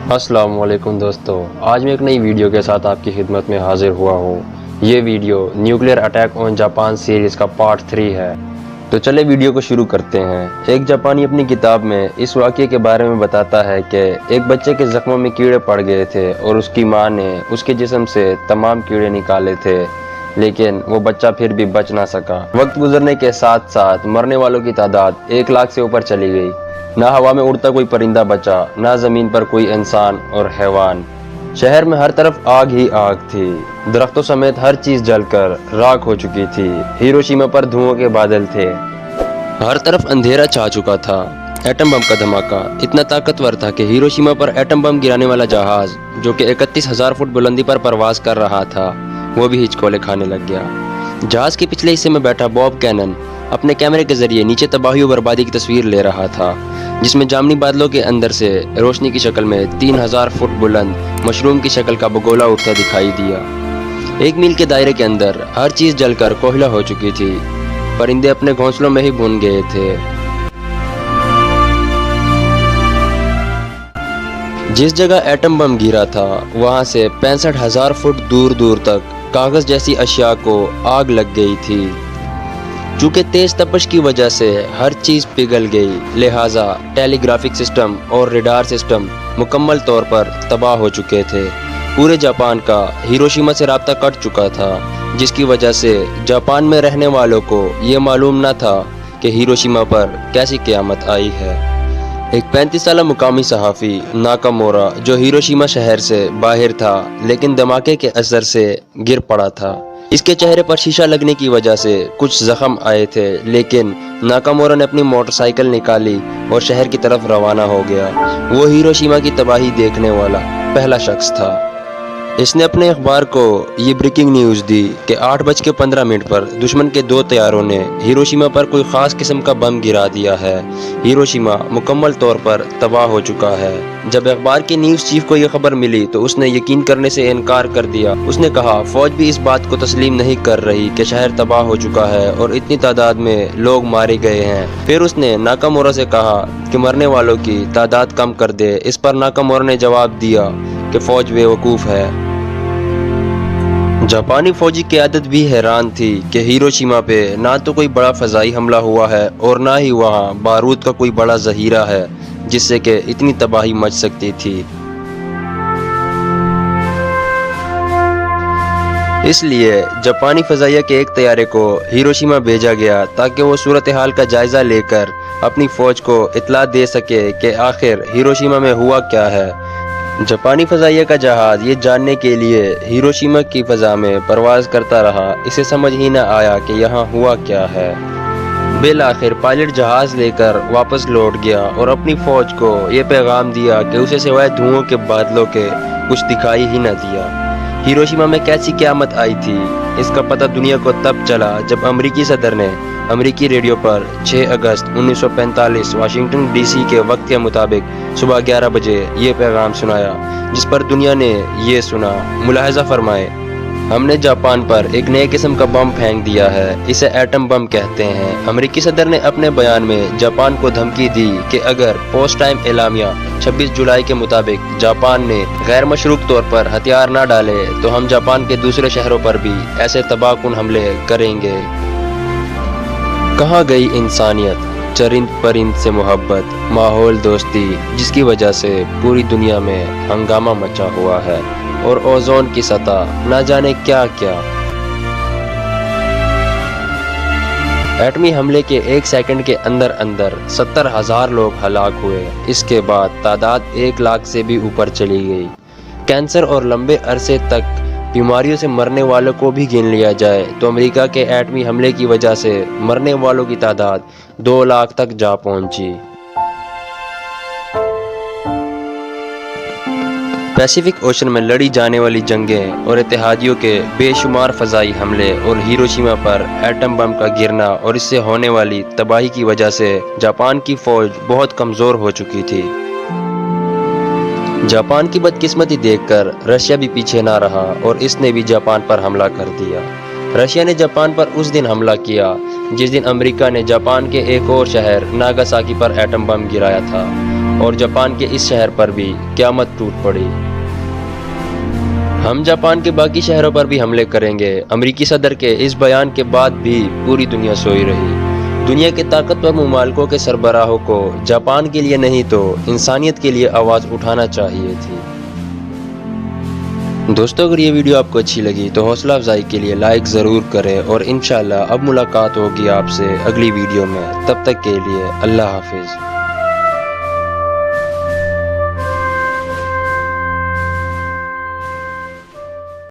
السلام علیکم دوستو، آج میں ایک نئی ویڈیو کے ساتھ آپ کی خدمت میں حاضر ہوا ہوں۔ یہ video nuclear attack on Japan series کا پارٹ 3 ہے۔ تو چلے ویڈیو کو شروع کرتے ہیں۔ ایک جاپانی اپنی کتاب میں اس واقعے کے بارے میں بتاتا ہے کہ ایک بچے کے زخموں میں کیڑے پڑ گئے تھے اور اس کی ماں نے اس کے جسم سے تمام کیڑے نکالے تھے، لیکن وہ بچہ پھر بھی بچ نہ سکا۔ وقت گزرنے کے ساتھ ساتھ مرنے والوں کی تعداد 1 لاکھ سے اوپر چلی گئی۔ نہ ہوا میں اڑتا کوئی پرندہ بچا، نہ زمین پر کوئی انسان اور حیوان۔ شہر میں ہر طرف آگ ہی آگ تھی، درختوں سمیت ہر چیز جل کر راکھ ہو چکی تھی۔ ہیروشیما پر دھوؤں کے بادل تھے، ہر طرف اندھیرا چھا چکا تھا۔ ایٹم بم کا دھماکہ اتنا طاقتور تھا کہ ہیروشیما پر ایٹم بم گرانے والا جہاز، جو کہ 31,000 فٹ بلندی پر پرواز کر رہا تھا، وہ بھی ہچکولے کھانے لگ گیا۔ جہاز کے پچھلے حصے میں بیٹھا باب کینن اپنے کیمرے کے ذریعے نیچے تباہی و بربادی کی تصویر لے رہا تھا، جس میں جامنی بادلوں کے اندر سے روشنی کی شکل میں 3,000 فٹ بلند مشروم کی شکل کا بگولا اٹھتا دکھائی دیا۔ 1 میل کے دائرے کے اندر ہر چیز جل کر کوئلہ ہو چکی تھی، پرندے اپنے گھونسلوں میں ہی بھون گئے تھے۔ جس جگہ ایٹم بم گرا تھا وہاں سے 65,000 فٹ دور دور تک کاغذ جیسی اشیاء کو آگ لگ گئی تھی۔ چونکہ تیز تپش کی وجہ سے ہر چیز پگھل گئی، لہٰذا ٹیلی گرافک سسٹم اور ریڈار سسٹم مکمل طور پر تباہ ہو چکے تھے۔ پورے جاپان کا ہیروشیما سے رابطہ کٹ چکا تھا، جس کی وجہ سے جاپان میں رہنے والوں کو یہ معلوم نہ تھا کہ ہیروشیما پر کیسی قیامت آئی ہے۔ ایک 35 سالہ مقامی صحافی ناکامورا، جو ہیروشیما شہر سے باہر تھا لیکن دھماکے کے اثر سے گر پڑا تھا، اس کے چہرے پر شیشہ لگنے کی وجہ سے کچھ زخم آئے تھے، لیکن ناکامورا نے اپنی موٹر سائیکل نکالی اور شہر کی طرف روانہ ہو گیا۔ وہ ہیروشیما کی تباہی دیکھنے والا پہلا شخص تھا۔ اس نے اپنے اخبار کو یہ بریکنگ نیوز دی کہ 8:15 پر دشمن کے 2 طیاروں نے ہیروشیما پر کوئی خاص قسم کا بم گرا دیا ہے۔ ہیروشیما مکمل طور پر تباہ ہو چکا ہے۔ جب اخبار کے نیوز چیف کو یہ خبر ملی تو اس نے یقین کرنے سے انکار کر دیا۔ اس نے کہا فوج بھی اس بات کو تسلیم نہیں کر رہی کہ شہر تباہ ہو چکا ہے اور اتنی تعداد میں لوگ مارے گئے ہیں۔ پھر اس نے ناکامورا سے کہا کہ مرنے والوں کی تعداد کم کر دے۔ اس پر ناکامورا نے جواب دیا کہ فوج بے وقوف ہے۔ جاپانی فوجی قیادت بھی حیران تھی کہ ہیروشیما پہ نہ تو کوئی بڑا فضائی حملہ ہوا ہے اور نہ ہی وہاں بارود کا کوئی بڑا ذخیرہ ہے جس سے کہ اتنی تباہی مچ سکتی تھی۔ اس لیے جاپانی فضائیہ کے ایک طیارے کو ہیروشیما بھیجا گیا تاکہ وہ صورتحال کا جائزہ لے کر اپنی فوج کو اطلاع دے سکے کہ آخر ہیروشیما میں ہوا کیا ہے۔ جاپانی فضائیہ کا جہاز یہ جاننے کے لیے ہیروشیما کی فضا میں پرواز کرتا رہا، اسے سمجھ ہی نہ آیا کہ یہاں ہوا کیا ہے۔ بالآخر پائلٹ جہاز لے کر واپس لوٹ گیا اور اپنی فوج کو یہ پیغام دیا کہ اسے سوائے دھوؤں کے بادلوں کے کچھ دکھائی ہی نہ دیا۔ ہیروشیما میں کیسی قیامت آئی تھی، اس کا پتہ دنیا کو تب چلا جب امریکی صدر نے امریکی ریڈیو پر 6 اگست 1945 واشنگٹن ڈی سی کے وقت کے مطابق صبح 11 بجے یہ پیغام سنایا، جس پر دنیا نے یہ سنا۔ ملاحظہ فرمائے، ہم نے جاپان پر ایک نئے قسم کا بم پھینک دیا ہے، اسے ایٹم بم کہتے ہیں۔ امریکی صدر نے اپنے بیان میں جاپان کو دھمکی دی کہ اگر پوسٹ ٹائم اعلامیہ 26 جولائی کے مطابق جاپان نے غیر مشروط طور پر ہتھیار نہ ڈالے تو ہم جاپان کے دوسرے شہروں پر بھی ایسے تباہ کن حملے کریں گے۔ کہاں گئی انسانیت، چرند پرند سے محبت، ماحول دوستی، جس کی وجہ سے پوری دنیا میں ہنگامہ مچا ہوا ہے اور اوزون کی سطح نہ جانے کیا کیا۔ ایٹمی حملے کے 1 سیکنڈ کے اندر 70,000 لوگ ہلاک ہوئے۔ اس کے بعد تعداد 1 لاکھ سے بھی اوپر چلی گئی۔ کینسر اور لمبے عرصے تک بیماریوں سے مرنے والوں کو بھی گن لیا جائے تو امریکہ کے ایٹمی حملے کی وجہ سے مرنے والوں کی تعداد 2 لاکھ تک جا پہنچی۔ پیسیفک اوشن میں لڑی جانے والی جنگیں اور اتحادیوں کے بے شمار فضائی حملے اور ہیروشیما پر ایٹم بم کا گرنا اور اس سے ہونے والی تباہی کی وجہ سے جاپان کی فوج بہت کمزور ہو چکی تھی۔ جاپان کی بدقسمتی دیکھ کر رشیا بھی پیچھے نہ رہا اور اس نے بھی جاپان پر حملہ کر دیا۔ رشیا نے جاپان پر اس دن حملہ کیا جس دن امریکہ نے جاپان کے ایک اور شہر ناگاساکی پر ایٹم بم گرایا تھا۔ اور جاپان کے اس شہر پر بھی قیامت ٹوٹ پڑی۔ ہم جاپان کے باقی شہروں پر بھی حملے کریں گے۔ امریکی صدر کے اس بیان کے بعد بھی پوری دنیا سوئی رہی۔ دنیا کے طاقتور ممالکوں کے سربراہوں کو جاپان کے لیے نہیں تو انسانیت کے لیے آواز اٹھانا چاہیے تھی۔ دوستو اگر یہ ویڈیو آپ کو اچھی لگی تو حوصلہ افزائی کے لیے لائک ضرور کریں، اور انشاءاللہ اب ملاقات ہوگی آپ سے اگلی ویڈیو میں۔ تب تک کے لیے اللہ حافظ۔